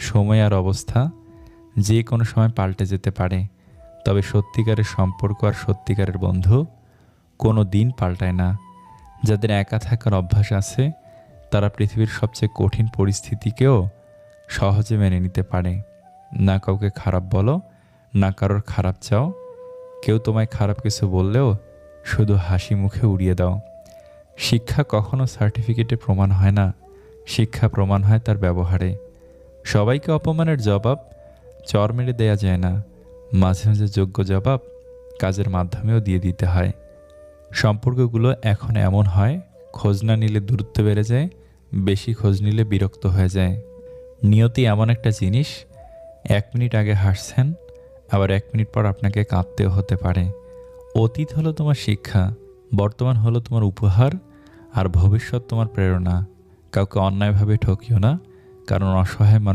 সময় আর অবস্থা যে কোনো সময় পাল্টে যেতে পারে, তবে সত্যিকারের সম্পর্ক আর সত্যিকারের বন্ধু কোনো দিন পাল্টায় না। যাদের একা থাকার অভ্যাস আছে তারা পৃথিবীর সবচেয়ে কঠিন পরিস্থিতিকেও সহজে মেনে নিতে পারে। না কাউকে খারাপ বলো, না কারোর খারাপ চাও। কেউ তোমায় খারাপ কিছু বললেও শুধু হাসি মুখে উড়িয়ে দাও। শিক্ষা কখনো সার্টিফিকেটে প্রমাণ হয় না, শিক্ষা প্রমাণ হয় তার ব্যবহারে। সবাইকে অপমানের জবাব চর মেরে দেয়া যায় না, মাঝে মাঝে যোগ্য জবাব কাজের মাধ্যমেও দিয়ে দিতে হয়। সম্পর্কগুলো এখন এমন হয়, খোঁজ না নিলে দূরত্ব বেড়ে যায়, বেশি খোঁজ নিলে বিরক্ত হয়ে যায়। নিয়তি এমন একটা জিনিস, 1 মিনিট আগে হাসছেন, আবার 1 মিনিট পর আপনাকে কাঁদতেও হতে পারে। অতীত হলো তোমার শিক্ষা, বর্তমান হলো তোমার উপহার, আর ভবিষ্যৎ তোমার প্রেরণা। কাউকে অন্যায়ভাবে ঠকিও না, কারণ অসহায় মানুষ